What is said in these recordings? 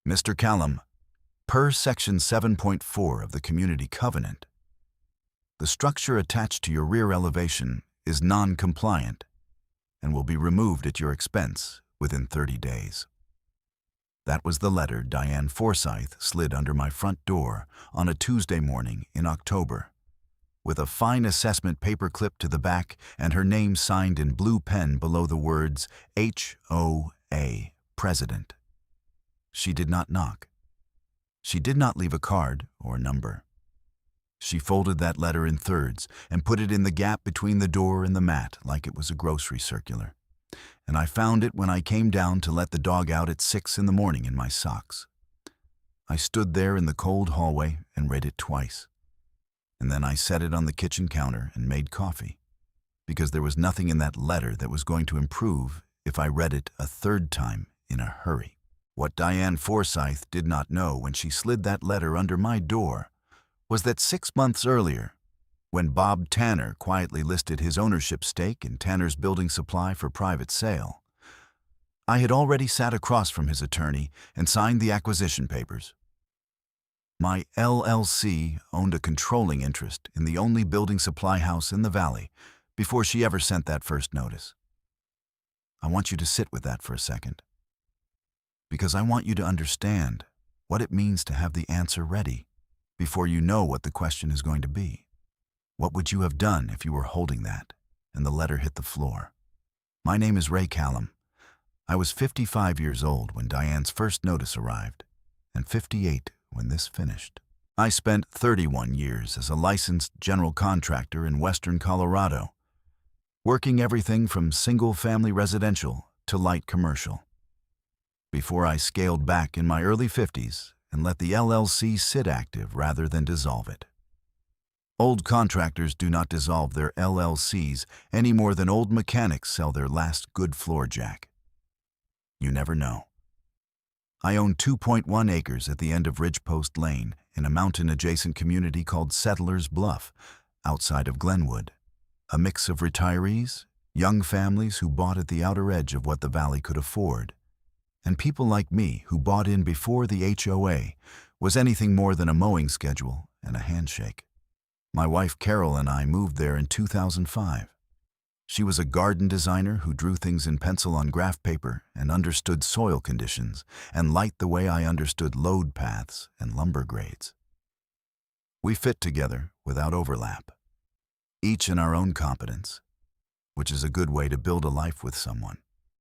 Mr. Callum, per Section 7.4 of the Community Covenant, the structure attached to your rear elevation is non-compliant and will be removed at your expense within 30 days. That was the letter Diane Forsyth slid under my front door on a Tuesday morning in October, with a fine assessment paper clipped to the back and her name signed in blue pen below the words HOA, President. She did not knock. She did not leave a card or number. She folded that letter in thirds and put it in the gap between the door and the mat like it was a grocery circular. And I found it when I came down to let the dog out at 6 in the morning in my socks. I stood there in the cold hallway and read it twice. And then I set it on the kitchen counter and made coffee, because there was nothing in that letter that was going to improve if I read it a third time in a hurry. What Diane Forsyth did not know when she slid that letter under my door was that 6 months earlier, when Bob Tanner quietly listed his ownership stake in Tanner's Building Supply for private sale, I had already sat across from his attorney and signed the acquisition papers. My LLC owned a controlling interest in the only building supply house in the valley before she ever sent that first notice. I want you to sit with that for a second, because I want you to understand what it means to have the answer ready before you know what the question is going to be. What would you have done if you were holding that and the letter hit the floor? My name is Ray Callum. I was 55 years old when Diane's first notice arrived, and 58 when this finished. I spent 31 years as a licensed general contractor in western Colorado, working everything from single-family residential to light commercial, before I scaled back in my early 50s and let the LLC sit active rather than dissolve it. Old contractors do not dissolve their LLCs any more than old mechanics sell their last good floor jack. You never know. I own 2.1 acres at the end of Ridgepost Lane in a mountain-adjacent community called Settlers Bluff, outside of Glenwood, a mix of retirees, young families who bought at the outer edge of what the valley could afford, and people like me who bought in before the HOA was anything more than a mowing schedule and a handshake. My wife Carol and I moved there in 2005. She was a garden designer who drew things in pencil on graph paper and understood soil conditions and light the way I understood load paths and lumber grades. We fit together without overlap, each in our own competence, which is a good way to build a life with someone.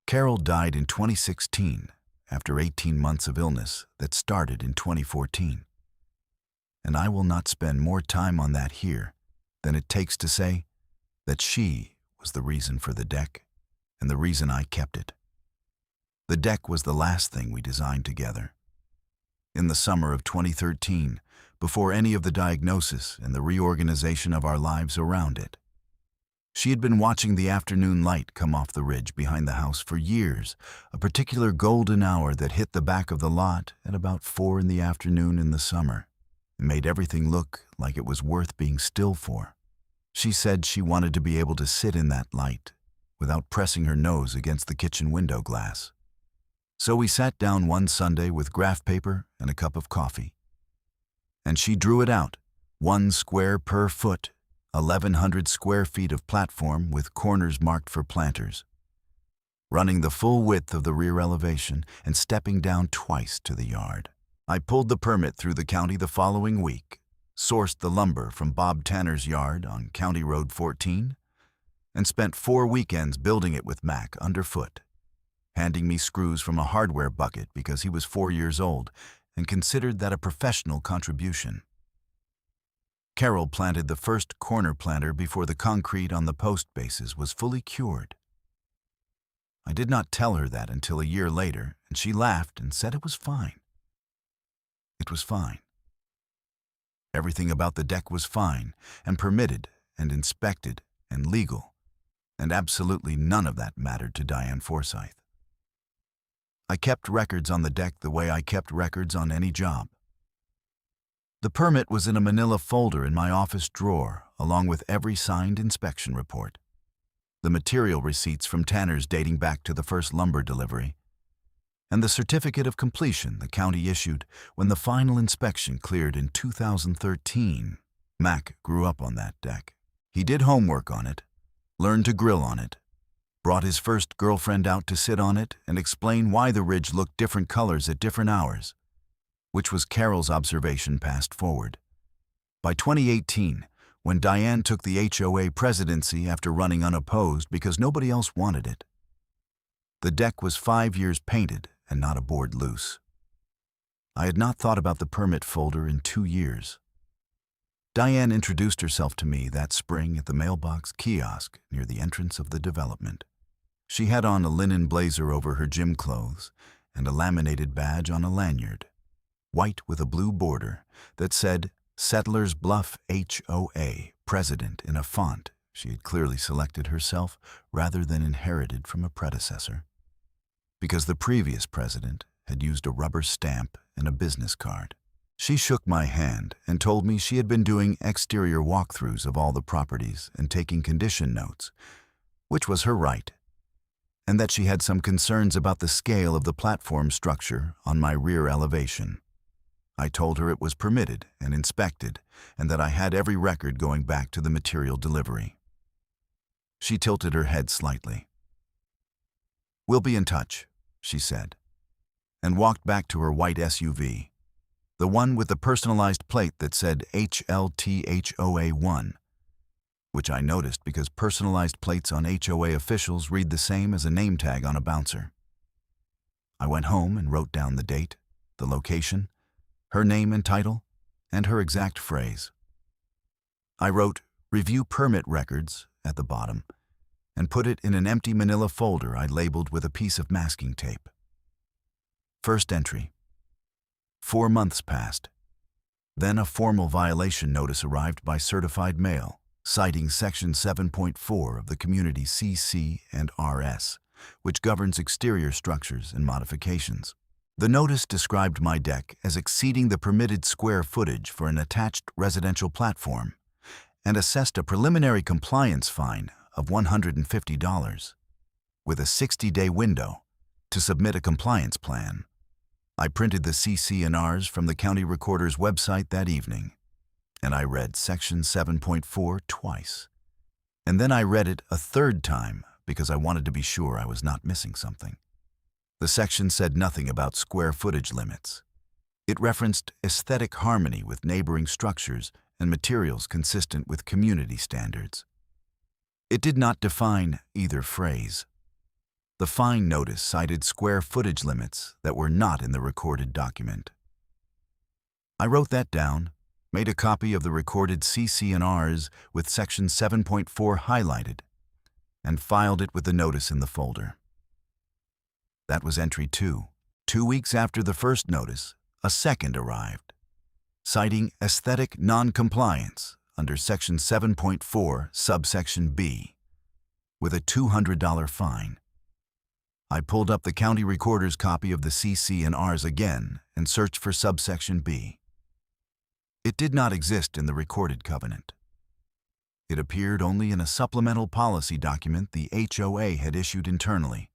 Carol died in 2016 after 18 months of illness that started in 2014. And I will not spend more time on that here than it takes to say that she was the reason for the deck and the reason I kept it. The deck was the last thing we designed together. In the summer of 2013, before any of the diagnosis and the reorganization of our lives around it, she had been watching the afternoon light come off the ridge behind the house for years, a particular golden hour that hit the back of the lot at about 4 in the afternoon in the summer. It made everything look like it was worth being still for. She said she wanted to be able to sit in that light without pressing her nose against the kitchen window glass. So we sat down one Sunday with graph paper and a cup of coffee. And she drew it out, 1 square per foot, 1,100 square feet of platform with corners marked for planters, running the full width of the rear elevation and stepping down twice to the yard. I pulled the permit through the county the following week, sourced the lumber from Bob Tanner's yard on County Road 14, and spent 4 weekends building it with Mac underfoot, handing me screws from a hardware bucket because he was 4 years old and considered that a professional contribution. Carol planted the first corner planter before the concrete on the post bases was fully cured. I did not tell her that until a year later, and she laughed and said it was fine. It was fine. Everything about the deck was fine and permitted and inspected and legal, and absolutely none of that mattered to Diane Forsyth. I kept records on the deck the way I kept records on any job. The permit was in a manila folder in my office drawer, along with every signed inspection report, the material receipts from Tanner's dating back to the first lumber delivery, and the certificate of completion the county issued when the final inspection cleared in 2013. Mac grew up on that deck. He did homework on it, learned to grill on it, brought his first girlfriend out to sit on it and explain why the ridge looked different colors at different hours, which was Carol's observation passed forward. By 2018, when Diane took the HOA presidency after running unopposed because nobody else wanted it, the deck was 5 years painted and not a board loose. I had not thought about the permit folder in 2 years. Diane introduced herself to me that spring at the mailbox kiosk near the entrance of the development. She had on a linen blazer over her gym clothes and a laminated badge on a lanyard, white with a blue border, that said Settlers Bluff HOA President in a font she had clearly selected herself rather than inherited from a predecessor, because the previous president had used a rubber stamp and a business card. She shook my hand and told me she had been doing exterior walkthroughs of all the properties and taking condition notes, which was her right, and that she had some concerns about the scale of the platform structure on my rear elevation. I told her it was permitted and inspected, and that I had every record going back to the material delivery. She tilted her head slightly. "We'll be in touch," she said, and walked back to her white SUV, the one with the personalized plate that said HLTHOA1, which I noticed because personalized plates on HOA officials read the same as a name tag on a bouncer. I went home and wrote down the date, the location, her name and title, and her exact phrase. I wrote "Review Permit Records" at the bottom and put it in an empty manila folder I labeled with a piece of masking tape. First entry. 4 months passed. Then a formal violation notice arrived by certified mail, citing Section 7.4 of the Community CC and RS, which governs exterior structures and modifications. The notice described my deck as exceeding the permitted square footage for an attached residential platform and assessed a preliminary compliance fine of $150, with a 60-day window to submit a compliance plan. I printed the CC&Rs from the county recorder's website that evening, and I read Section 7.4 twice. And then I read it a third time because I wanted to be sure I was not missing something. The section said nothing about square footage limits. It referenced aesthetic harmony with neighboring structures and materials consistent with community standards. It did not define either phrase. The fine notice cited square footage limits that were not in the recorded document. I wrote that down, made a copy of the recorded CC&Rs with Section 7.4 highlighted, and filed it with the notice in the folder. That was entry 2. 2 weeks after the first notice, a second arrived, citing aesthetic non-compliance under Section 7.4, subsection B, with a $200 fine. I pulled up the county recorder's copy of the CC&Rs again and searched for subsection B. It did not exist in the recorded covenant. It appeared only in a supplemental policy document the HOA had issued internally,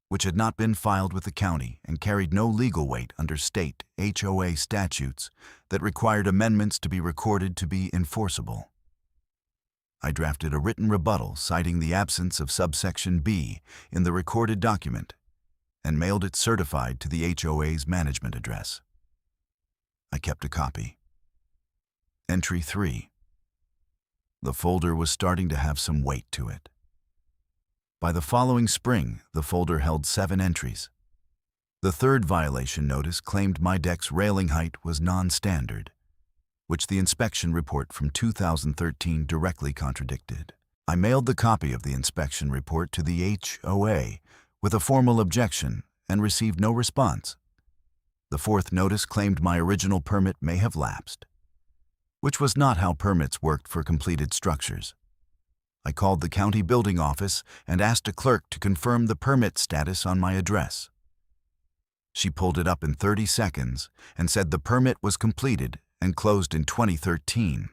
which had not been filed with the county and carried no legal weight under state HOA statutes that required amendments to be recorded to be enforceable. I drafted a written rebuttal citing the absence of subsection B in the recorded document and mailed it certified to the HOA's management address. I kept a copy. Entry 3. The folder was starting to have some weight to it. By the following spring, the folder held 7 entries. The third violation notice claimed my deck's railing height was non-standard, which the inspection report from 2013 directly contradicted. I mailed the copy of the inspection report to the HOA with a formal objection and received no response. The fourth notice claimed my original permit may have lapsed, which was not how permits worked for completed structures. I called the county building office and asked a clerk to confirm the permit status on my address. She pulled it up in 30 seconds and said the permit was completed and closed in 2013,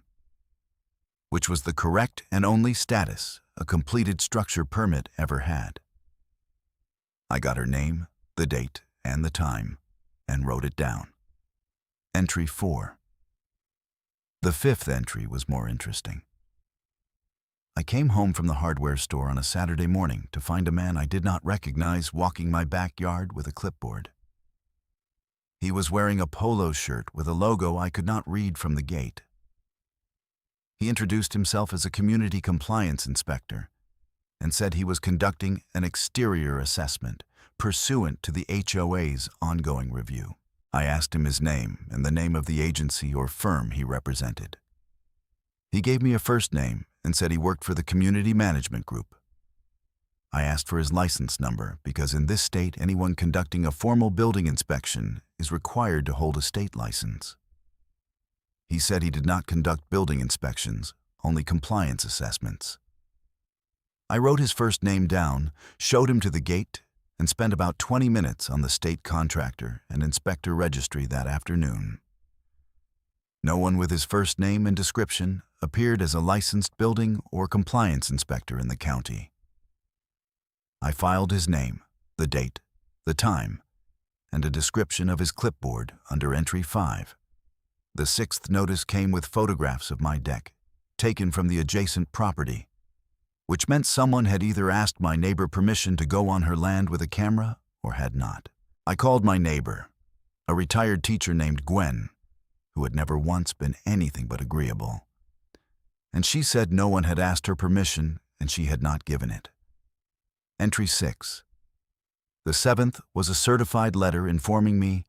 which was the correct and only status a completed structure permit ever had. I got her name, the date, and the time, and wrote it down. Entry 4. The fifth entry was more interesting. I came home from the hardware store on a Saturday morning to find a man I did not recognize walking my backyard with a clipboard. He was wearing a polo shirt with a logo I could not read from the gate. He introduced himself as a community compliance inspector and said he was conducting an exterior assessment pursuant to the HOA's ongoing review. I asked him his name and the name of the agency or firm he represented. He gave me a first name and said he worked for the Community Management Group. I asked for his license number because in this state, anyone conducting a formal building inspection is required to hold a state license. He said he did not conduct building inspections, only compliance assessments. I wrote his first name down, showed him to the gate, and spent about 20 minutes on the state contractor and inspector registry that afternoon. No one with his first name and description appeared as a licensed building or compliance inspector in the county. I filed his name, the date, the time, and a description of his clipboard under entry 5. The sixth notice came with photographs of my deck, taken from the adjacent property, which meant someone had either asked my neighbor permission to go on her land with a camera or had not. I called my neighbor, a retired teacher named Gwen, who had never once been anything but agreeable. And she said no one had asked her permission and she had not given it. Entry 6. The seventh was a certified letter informing me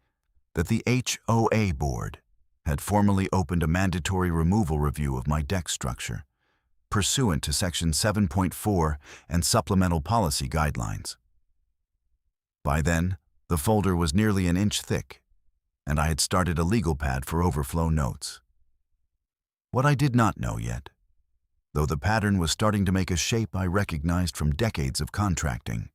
that the HOA board had formally opened a mandatory removal review of my deck structure, pursuant to Section 7.4 and supplemental policy guidelines. By then, the folder was nearly an inch thick, and I had started a legal pad for overflow notes. What I did not know yet, though the pattern was starting to make a shape I recognized from decades of contracting,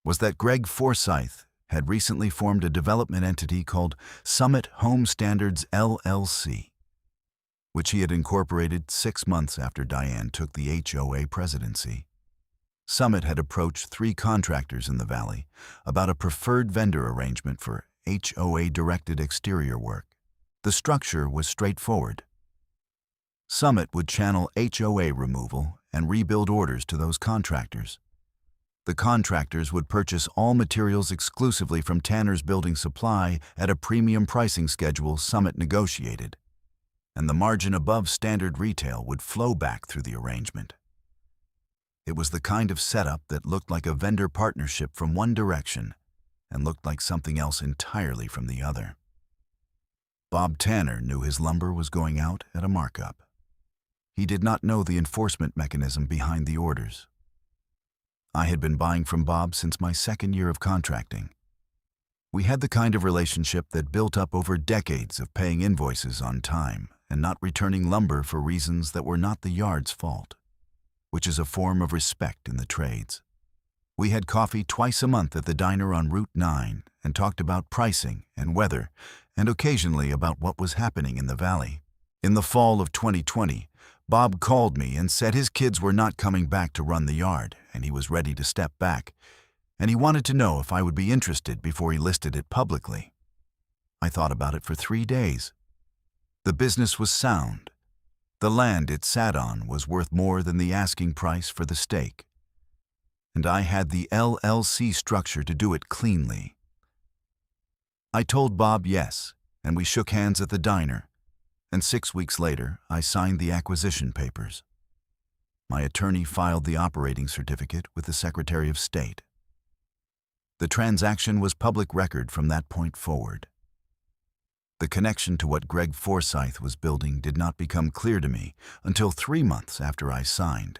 was that Greg Forsyth had recently formed a development entity called Summit Home Standards LLC, which he had incorporated 6 months after Diane took the HOA presidency. Summit had approached 3 contractors in the valley about a preferred vendor arrangement for HOA-directed exterior work. The structure was straightforward. Summit would channel HOA removal and rebuild orders to those contractors. The contractors would purchase all materials exclusively from Tanner's Building Supply at a premium pricing schedule Summit negotiated, and the margin above standard retail would flow back through the arrangement. It was the kind of setup that looked like a vendor partnership from one direction and looked like something else entirely from the other. Bob Tanner knew his lumber was going out at a markup. He did not know the enforcement mechanism behind the orders. I had been buying from Bob since my 2nd year of contracting. We had the kind of relationship that built up over decades of paying invoices on time and not returning lumber for reasons that were not the yard's fault, which is a form of respect in the trades. We had coffee twice a month at the diner on Route 9 and talked about pricing and weather and occasionally about what was happening in the valley. In the fall of 2020, Bob called me and said his kids were not coming back to run the yard and he was ready to step back, and he wanted to know if I would be interested before he listed it publicly. I thought about it for 3 days. The business was sound. The land it sat on was worth more than the asking price for the stake. And I had the LLC structure to do it cleanly. I told Bob yes, and we shook hands at the diner, and 6 weeks later, I signed the acquisition papers. My attorney filed the operating certificate with the Secretary of State. The transaction was public record from that point forward. The connection to what Greg Forsyth was building did not become clear to me until 3 months after I signed,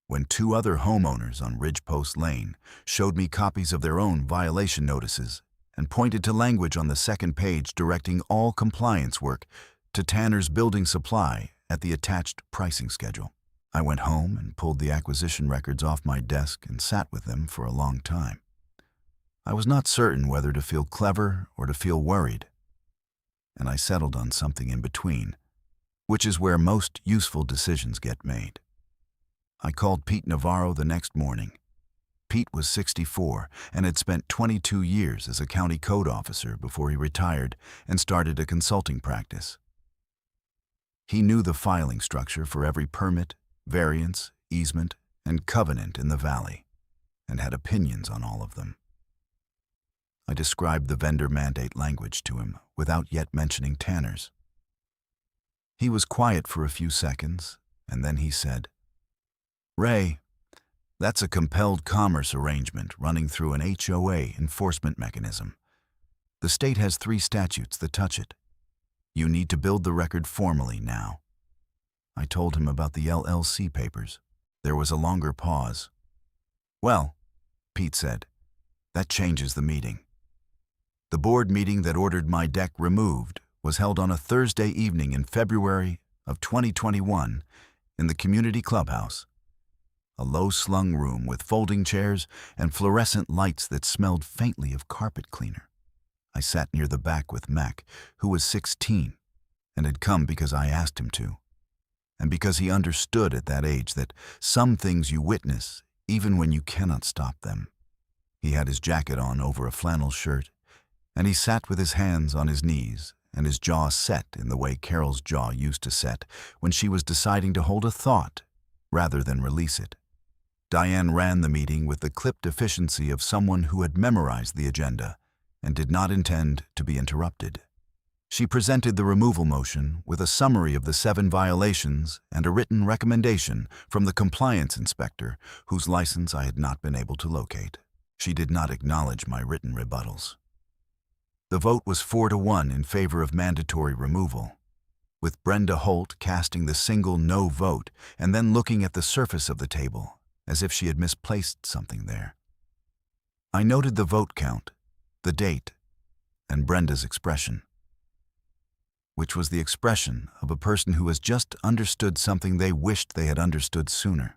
when 2 other homeowners on Ridgepost Lane showed me copies of their own violation notices and pointed to language on the 2nd page directing all compliance work to Tanner's Building Supply at the attached pricing schedule. I went home and pulled the acquisition records off my desk and sat with them for a long time. I was not certain whether to feel clever or to feel worried, and I settled on something in between, which is where most useful decisions get made. I called Pete Navarro the next morning. Pete was 64 and had spent 22 years as a county code officer before he retired and started a consulting practice. He knew the filing structure for every permit, variance, easement, and covenant in the valley, and had opinions on all of them. I described the vendor mandate language to him without yet mentioning Tanner's. He was quiet for a few seconds, and then he said, "Ray, that's a compelled commerce arrangement running through an HOA enforcement mechanism. The state has 3 statutes that touch it. You need to build the record formally now." I told him about the LLC papers. There was a longer pause. "Well," Pete said, "that changes the meeting. The board meeting that ordered my deck removed was held on a Thursday evening in February of 2021 in the community clubhouse, a low-slung room with folding chairs and fluorescent lights that smelled faintly of carpet cleaner. I sat near the back with Mac, who was 16 and had come because I asked him to, and because he understood at that age that some things you witness even when you cannot stop them. He had his jacket on over a flannel shirt, and he sat with his hands on his knees and his jaw set in the way Carol's jaw used to set when she was deciding to hold a thought rather than release it. Diane ran the meeting with the clipped efficiency of someone who had memorized the agenda and did not intend to be interrupted. She presented the removal motion with a summary of the 7 violations and a written recommendation from the compliance inspector, whose license I had not been able to locate. She did not acknowledge my written rebuttals. The vote was 4-1 in favor of mandatory removal, with Brenda Holt casting the single no vote and then looking at the surface of the table as if she had misplaced something there. I noted the vote count, the date, and Brenda's expression, which was the expression of a person who has just understood something they wished they had understood sooner.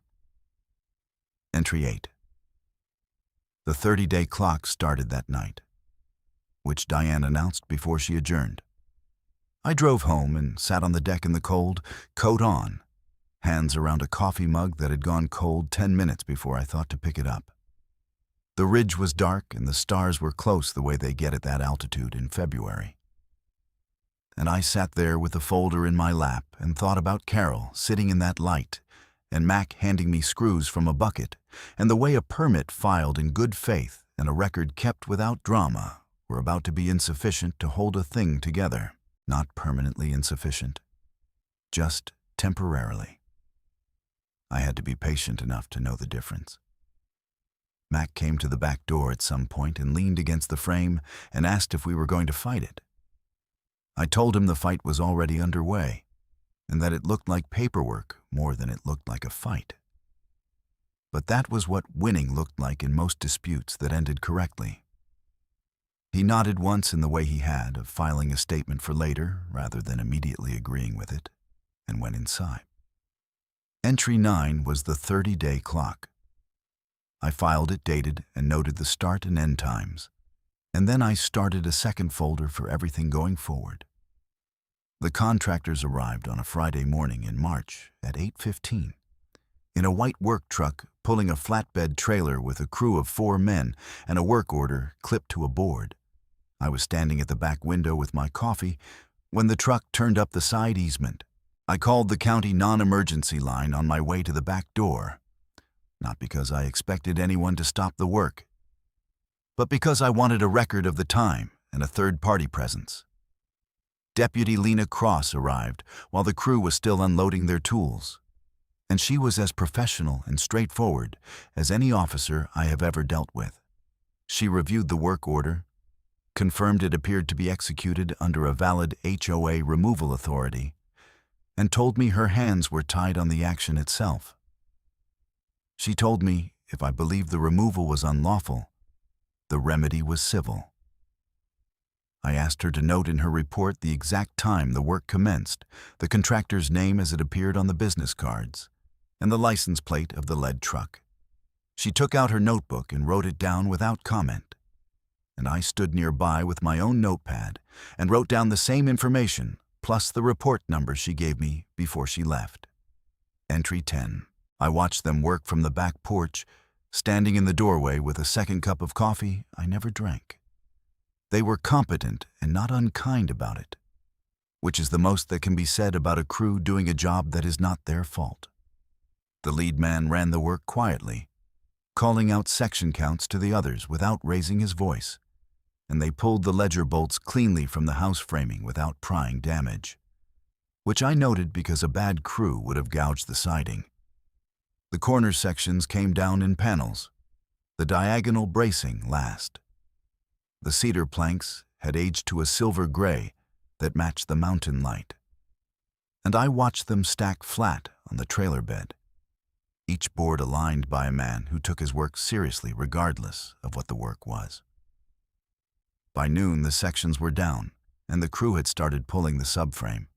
Entry 8. The 30-day clock started that night, which Diane announced before she adjourned. I drove home and sat on the deck in the cold, coat on, hands around a coffee mug that had gone cold 10 minutes before I thought to pick it up. The ridge was dark and the stars were close the way they get at that altitude in February. And I sat there with the folder in my lap and thought about Carol sitting in that light and Mac handing me screws from a bucket and the way a permit filed in good faith and a record kept without drama were about to be insufficient to hold a thing together. Not permanently insufficient, just temporarily. I had to be patient enough to know the difference. Mac came to the back door at some point and leaned against the frame and asked if we were going to fight it. I told him the fight was already underway and that it looked like paperwork more than it looked like a fight. But that was what winning looked like in most disputes that ended correctly. He nodded once in the way he had of filing a statement for later rather than immediately agreeing with it, and went inside. Entry 9 was the 30-day clock. I filed it, dated, and noted the start and end times, and then I started a second folder for everything going forward. The contractors arrived on a Friday morning in March at 8:15 in a white work truck pulling a flatbed trailer with a crew of 4 men and a work order clipped to a board. I was standing at the back window with my coffee when the truck turned up the side easement. I called the county non-emergency line on my way to the back door, not because I expected anyone to stop the work, but because I wanted a record of the time and a third-party presence. Deputy Lena Cross arrived while the crew was still unloading their tools, and she was as professional and straightforward as any officer I have ever dealt with. She reviewed the work order, confirmed it appeared to be executed under a valid HOA removal authority, and told me her hands were tied on the action itself. She told me if I believed the removal was unlawful, the remedy was civil. I asked her to note in her report the exact time the work commenced, the contractor's name as it appeared on the business cards, and the license plate of the lead truck. She took out her notebook and wrote it down without comment, and I stood nearby with my own notepad and wrote down the same information plus the report number she gave me before she left. Entry 10. I watched them work from the back porch Standing in the doorway with a second cup of coffee I never drank. They were competent and not unkind about it, which is the most that can be said about a crew doing a job that is not their fault. The lead man ran the work quietly, calling out section counts to the others without raising his voice, and they pulled the ledger bolts cleanly from the house framing without prying damage, which I noted because a bad crew would have gouged the siding. The corner sections came down in panels, the diagonal bracing last. The cedar planks had aged to a silver gray that matched the mountain light, and I watched them stack flat on the trailer bed, each board aligned by a man who took his work seriously regardless of what the work was. By noon, the sections were down, and the crew had started pulling the subframe.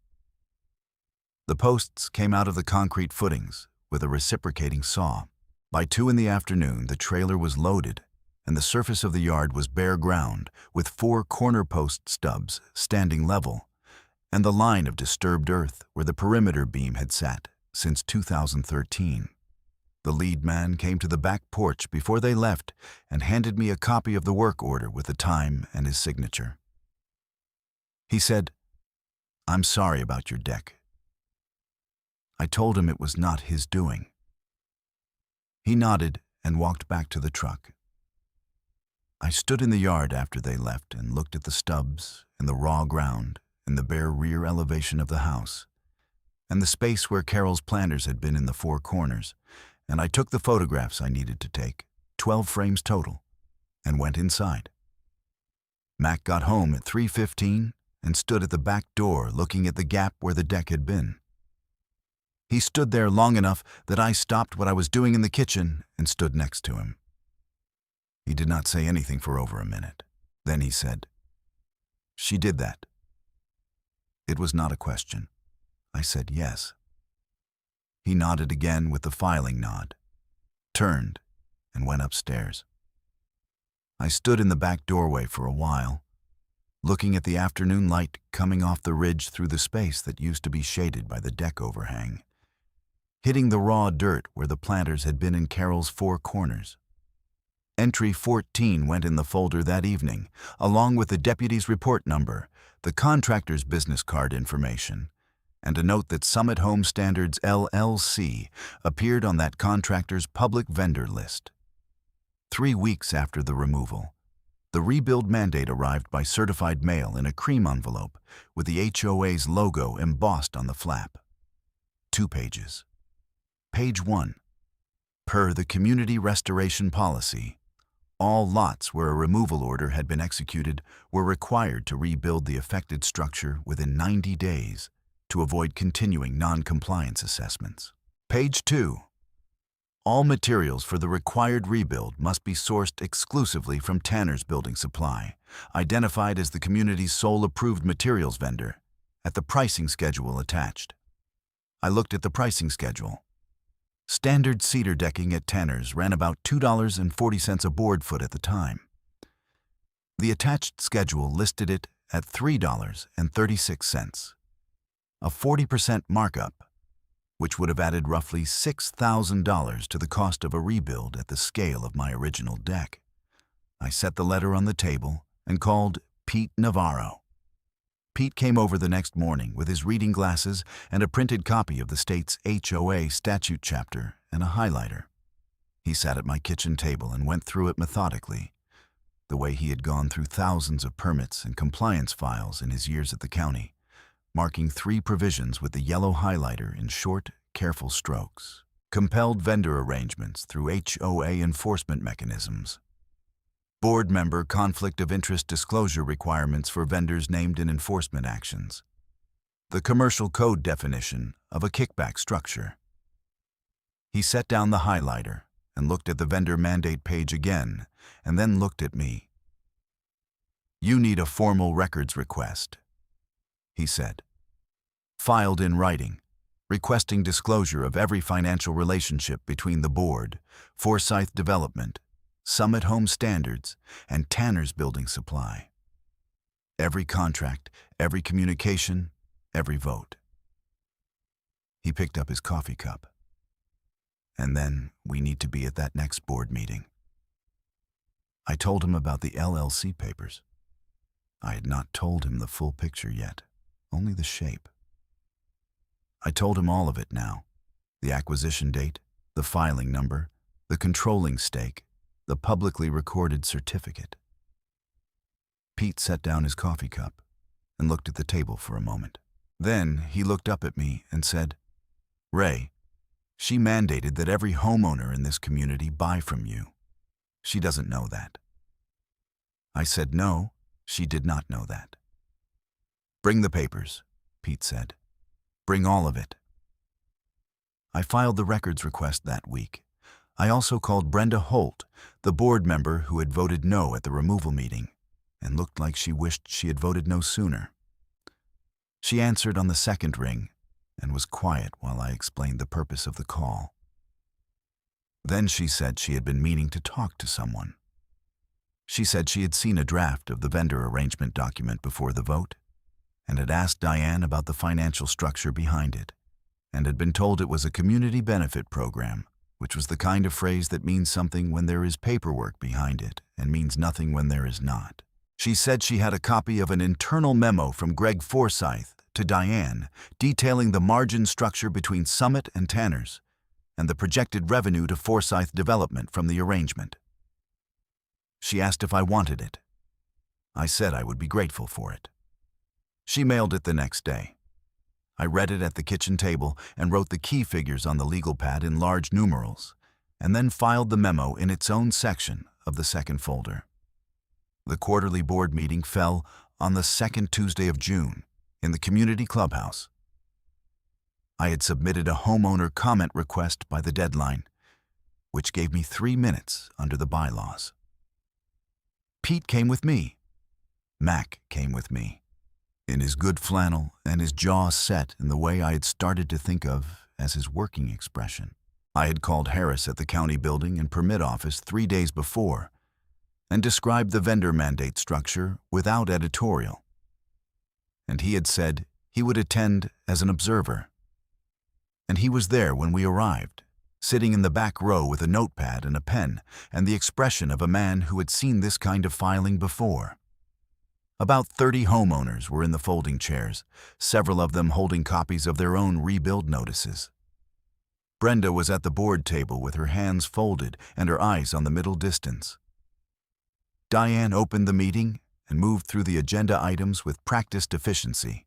The posts came out of the concrete footings with a reciprocating saw. By 2 in the afternoon, the trailer was loaded, and the surface of the yard was bare ground with 4 corner post stubs standing level, and the line of disturbed earth where the perimeter beam had sat since 2013. The lead man came to the back porch before they left and handed me a copy of the work order with the time and his signature. He said, "I'm sorry about your deck." I told him it was not his doing. He nodded and walked back to the truck. I stood in the yard after they left and looked at the stubs and the raw ground and the bare rear elevation of the house, and the space where Carol's planters had been in the 4 corners, and I took the photographs I needed to take, 12 frames total, and went inside. Mac got home at 3:15 and stood at the back door looking at the gap where the deck had been. He stood there long enough that I stopped what I was doing in the kitchen and stood next to him. He did not say anything for over a minute. Then he said, "She did that." It was not a question. I said yes. He nodded again with the filing nod, turned, and went upstairs. I stood in the back doorway for a while, looking at the afternoon light coming off the ridge through the space that used to be shaded by the deck overhang, hitting the raw dirt where the planters had been in Carol's 4 corners. Entry 14 went in the folder that evening, along with the deputy's report number, the contractor's business card information, and a note that Summit Home Standards LLC appeared on that contractor's public vendor list. 3 weeks after the removal, the rebuild mandate arrived by certified mail in a cream envelope with the HOA's logo embossed on the flap. 2 pages. Page 1. Per the Community Restoration Policy, all lots where a removal order had been executed were required to rebuild the affected structure within 90 days to avoid continuing non-compliance assessments. Page 2. All materials for the required rebuild must be sourced exclusively from Tanner's Building Supply, identified as the community's sole approved materials vendor, at the pricing schedule attached. I looked at the pricing schedule. Standard cedar decking at Tanner's ran about $2.40 a board foot at the time. The attached schedule listed it at $3.36, a 40% markup, which would have added roughly $6,000 to the cost of a rebuild at the scale of my original deck. I set the letter on the table and called Pete Navarro. Pete came over the next morning with his reading glasses and a printed copy of the state's HOA statute chapter and a highlighter. He sat at my kitchen table and went through it methodically, the way he had gone through thousands of permits and compliance files in his years at the county, marking 3 provisions with the yellow highlighter in short, careful strokes. Compelled vendor arrangements through HOA enforcement mechanisms. Board member conflict of interest disclosure requirements for vendors named in enforcement actions. The commercial code definition of a kickback structure. He set down the highlighter and looked at the vendor mandate page again, and then looked at me. "You need a formal records request," he said. "Filed in writing, requesting disclosure of every financial relationship between the board, Forsyth Development, Summit Home Standards, and Tanner's Building Supply. Every contract, every communication, every vote." He picked up his coffee cup. and then we need to be at that next board meeting. I told him about the LLC papers. I had not told him the full picture yet, only the shape. I told him all of it now: the acquisition date, the filing number, the controlling stake, the publicly recorded certificate. Pete set down his coffee cup and looked at the table for a moment. Then he looked up at me and said, "Ray, she mandated that every homeowner in this community buy from you. She doesn't know that." I said no, she did not know that. "Bring the papers," Pete said. "Bring all of it." I filed the records request that week. I also called Brenda Holt, the board member who had voted no at the removal meeting, and looked like she wished she had voted no sooner. She answered on the second ring and was quiet while I explained the purpose of the call. Then she said she had been meaning to talk to someone. She said she had seen a draft of the vendor arrangement document before the vote and had asked Diane about the financial structure behind it, and had been told it was a community benefit program, which was the kind of phrase that means something when there is paperwork behind it and means nothing when there is not. She said she had a copy of an internal memo from Greg Forsyth to Diane detailing the margin structure between Summit and Tanner's and the projected revenue to Forsyth Development from the arrangement. She asked if I wanted it. I said I would be grateful for it. She mailed it the next day. I read it at the kitchen table and wrote the key figures on the legal pad in large numerals, and then filed the memo in its own section of the second folder. The quarterly board meeting fell on the second Tuesday of June in the community clubhouse. I had submitted a homeowner comment request by the deadline, which gave me 3 minutes under the bylaws. Pete came with me. Mac came with me, in his good flannel and his jaw set in the way I had started to think of as his working expression. I had called Harris at the county building and permit office 3 days before and described the vendor mandate structure without editorial. And he had said he would attend as an observer. And he was there when we arrived, sitting in the back row with a notepad and a pen and the expression of a man who had seen this kind of filing before. About 30 homeowners were in the folding chairs, several of them holding copies of their own rebuild notices. Brenda was at the board table with her hands folded and her eyes on the middle distance. Diane opened the meeting and moved through the agenda items with practiced efficiency.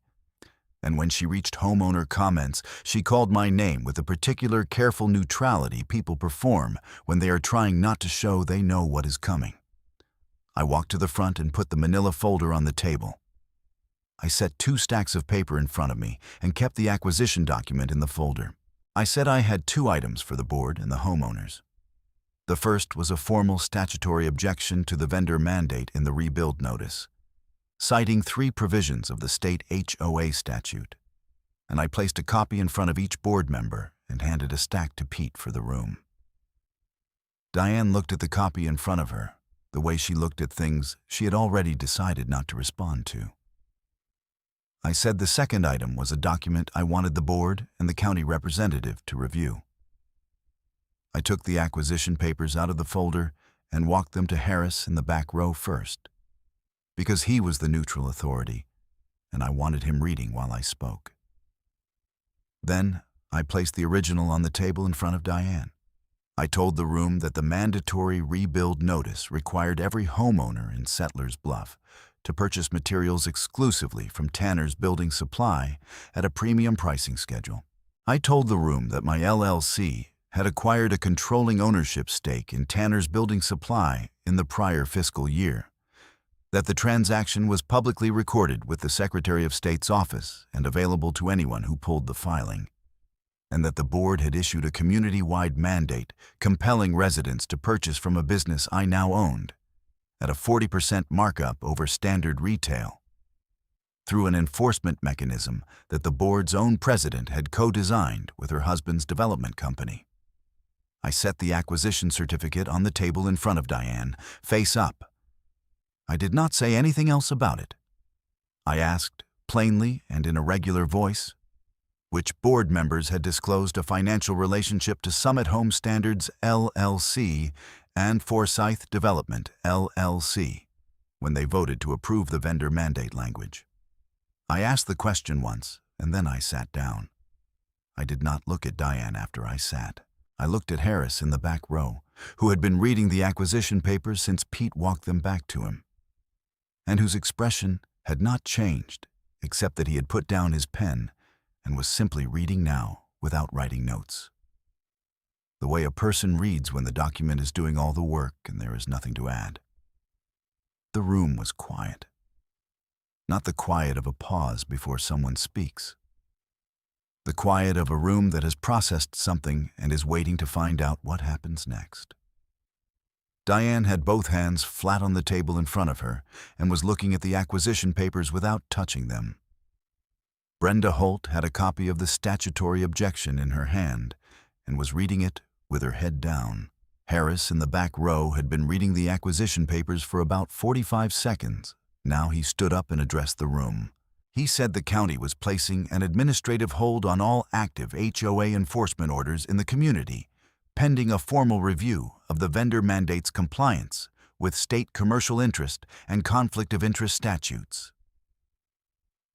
And when she reached homeowner comments, she called my name with the particular careful neutrality people perform when they are trying not to show they know what is coming. I walked to the front and put the manila folder on the table. I set 2 stacks of paper in front of me and kept the acquisition document in the folder. I said I had 2 items for the board and the homeowners. The first was a formal statutory objection to the vendor mandate in the rebuild notice, citing 3 provisions of the state HOA statute, and I placed a copy in front of each board member and handed a stack to Pete for the room. Diane looked at the copy in front of her, the way she looked at things she had already decided not to respond to. I said the second item was a document I wanted the board and the county representative to review. I took the acquisition papers out of the folder and walked them to Harris in the back row first, because he was the neutral authority, and I wanted him reading while I spoke. Then I placed the original on the table in front of Diane. I told the room that the mandatory rebuild notice required every homeowner in Settlers Bluff to purchase materials exclusively from Tanner's Building Supply at a premium pricing schedule. I told the room that my LLC had acquired a controlling ownership stake in Tanner's Building Supply in the prior fiscal year, that the transaction was publicly recorded with the Secretary of State's office and available to anyone who pulled the filing, and that the board had issued a community-wide mandate compelling residents to purchase from a business I now owned at a 40% markup over standard retail, through an enforcement mechanism that the board's own president had co-designed with her husband's development company. I set the acquisition certificate on the table in front of Diane, face up. I did not say anything else about it. I asked, plainly and in a regular voice, which board members had disclosed a financial relationship to Summit Home Standards, LLC, and Forsyth Development, LLC, when they voted to approve the vendor mandate language. I asked the question once, and then I sat down. I did not look at Diane after I sat. I looked at Harris in the back row, who had been reading the acquisition papers since Pete walked them back to him, and whose expression had not changed, except that he had put down his pen and was simply reading now without writing notes. The way a person reads when the document is doing all the work and there is nothing to add. The room was quiet. Not the quiet of a pause before someone speaks. The quiet of a room that has processed something and is waiting to find out what happens next. Diane had both hands flat on the table in front of her and was looking at the acquisition papers without touching them. Brenda Holt had a copy of the statutory objection in her hand and was reading it with her head down. Harris in the back row had been reading the acquisition papers for about 45 seconds. Now he stood up and addressed the room. He said the county was placing an administrative hold on all active HOA enforcement orders in the community, pending a formal review of the vendor mandate's compliance with state commercial interest and conflict of interest statutes.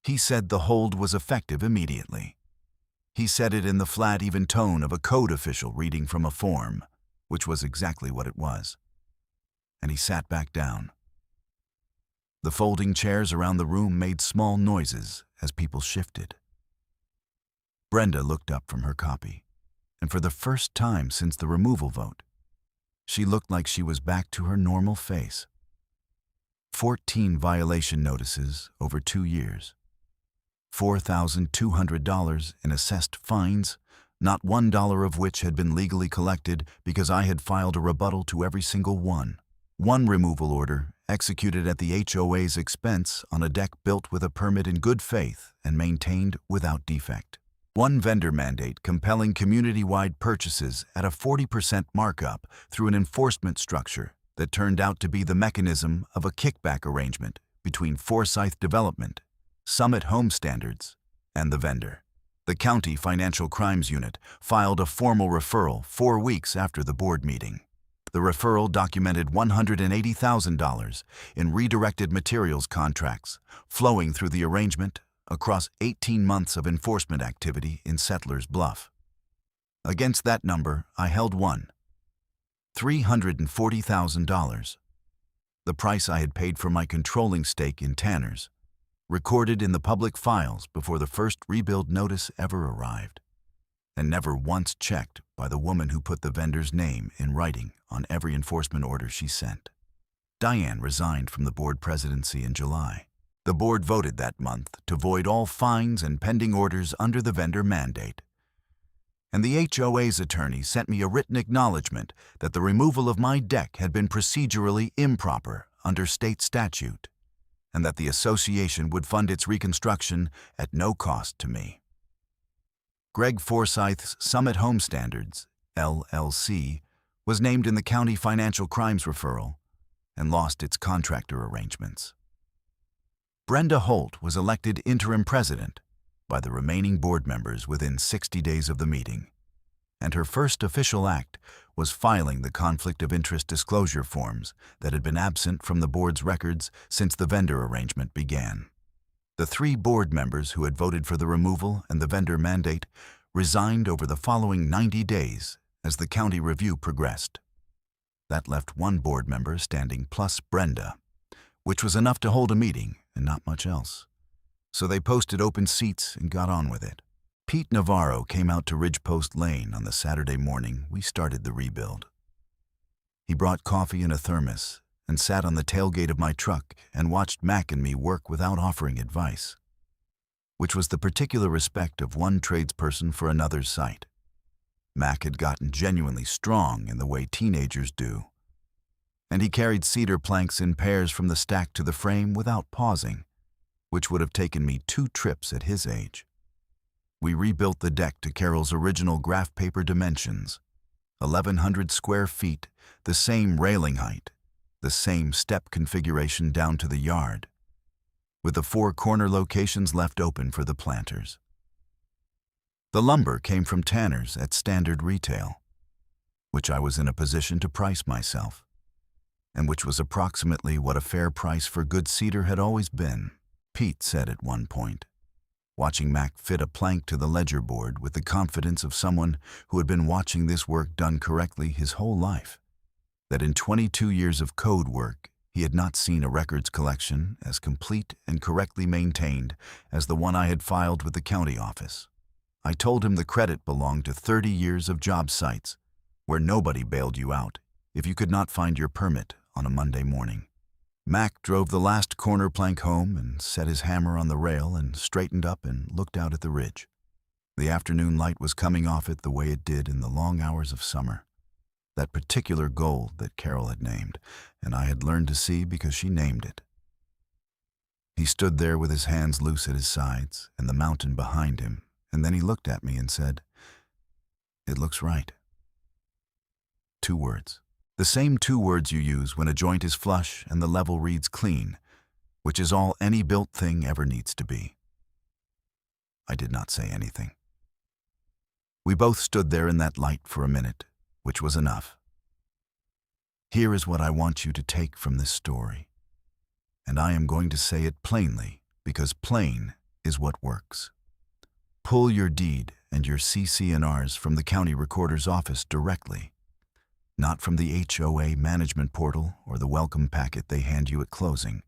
He said the hold was effective immediately. He said it in the flat, even tone of a code official reading from a form, which was exactly what it was. And he sat back down. The folding chairs around the room made small noises as people shifted. Brenda looked up from her copy, and for the first time since the removal vote, she looked like she was back to her normal face. 14 violation notices over 2 years. $4,200 in assessed fines, not $1 of which had been legally collected because I had filed a rebuttal to every single one. One removal order executed at the HOA's expense on a deck built with a permit in good faith and maintained without defect. One vendor mandate compelling community-wide purchases at a 40% markup through an enforcement structure that turned out to be the mechanism of a kickback arrangement between Forsyth Development, Summit Home Standards, and the vendor. The County Financial Crimes Unit filed a formal referral 4 weeks after the board meeting. The referral documented $180,000 in redirected materials contracts flowing through the arrangement across 18 months of enforcement activity in Settlers Bluff. Against that number, I held $340,000, the price I had paid for my controlling stake in Tanner's, recorded in the public files before the first rebuild notice ever arrived, and never once checked by the woman who put the vendor's name in writing on every enforcement order she sent. Diane resigned from the board presidency in July. The board voted that month to void all fines and pending orders under the vendor mandate. And the HOA's attorney sent me a written acknowledgement that the removal of my deck had been procedurally improper under state statute, and that the association would fund its reconstruction at no cost to me. Greg Forsyth's Summit Home Standards, LLC, was named in the County Financial Crimes Referral and lost its contractor arrangements. Brenda Holt was elected interim president by the remaining board members within 60 days of the meeting, and her first official act was filing the conflict of interest disclosure forms that had been absent from the board's records since the vendor arrangement began. The 3 board members who had voted for the removal and the vendor mandate resigned over the following 90 days as the county review progressed. That left 1 board member standing plus Brenda, which was enough to hold a meeting and not much else. So they posted open seats and got on with it. Pete Navarro came out to Ridgepost Lane on the Saturday morning we started the rebuild. He brought coffee in a thermos and sat on the tailgate of my truck and watched Mac and me work without offering advice, which was the particular respect of one tradesperson for another's site. Mac had gotten genuinely strong in the way teenagers do, and he carried cedar planks in pairs from the stack to the frame without pausing, which would have taken me 2 trips at his age. We rebuilt the deck to Carol's original graph paper dimensions, 1,100 square feet, the same railing height, the same step configuration down to the yard, with the 4 corner locations left open for the planters. The lumber came from Tanner's at standard retail, which I was in a position to price myself, and which was approximately what a fair price for good cedar had always been, Pete said at one point, watching Mac fit a plank to the ledger board with the confidence of someone who had been watching this work done correctly his whole life, that in 22 years of code work, he had not seen a records collection as complete and correctly maintained as the one I had filed with the county office. I told him the credit belonged to 30 years of job sites, where nobody bailed you out if you could not find your permit on a Monday morning. Mac drove the last corner plank home and set his hammer on the rail and straightened up and looked out at the ridge. The afternoon light was coming off it the way it did in the long hours of summer. That particular gold that Carol had named, and I had learned to see because she named it. He stood there with his hands loose at his sides and the mountain behind him, and then he looked at me and said, "It looks right." 2 words. The same 2 words you use when a joint is flush and the level reads clean, which is all any built thing ever needs to be. I did not say anything. We both stood there in that light for a minute, which was enough. Here is what I want you to take from this story, and I am going to say it plainly because plain is what works. Pull your deed and your CC&Rs from the county recorder's office directly, not from the HOA management portal or the welcome packet they hand you at closing.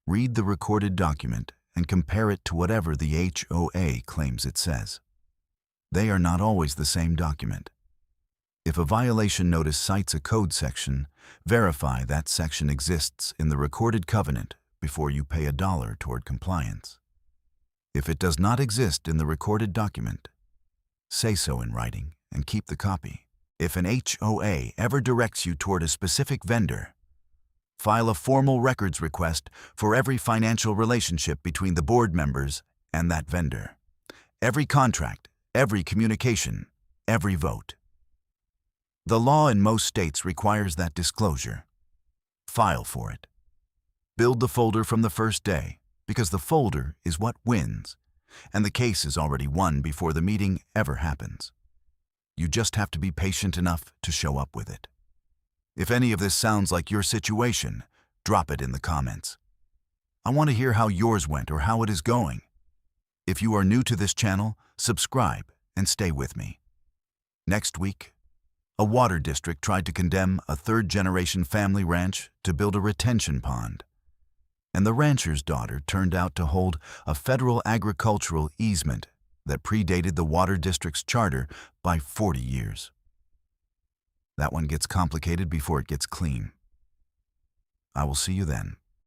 Read the recorded document and compare it to whatever the HOA claims it says. They are not always the same document. If a violation notice cites a code section, verify that section exists in the recorded covenant before you pay $1 toward compliance. If it does not exist in the recorded document, say so in writing and keep the copy. If an HOA ever directs you toward a specific vendor, file a formal records request for every financial relationship between the board members and that vendor. Every contract, every communication, every vote. The law in most states requires that disclosure. File for it. Build the folder from the first day, because the folder is what wins, and the case is already won before the meeting ever happens. You just have to be patient enough to show up with it. If any of this sounds like your situation, drop it in the comments. I want to hear how yours went or how it is going. If you are new to this channel, subscribe and stay with me. Next week, a water district tried to condemn a 3rd-generation family ranch to build a retention pond, and the rancher's daughter turned out to hold a federal agricultural easement that predated the water district's charter by 40 years. That one gets complicated before it gets clean. I will see you then.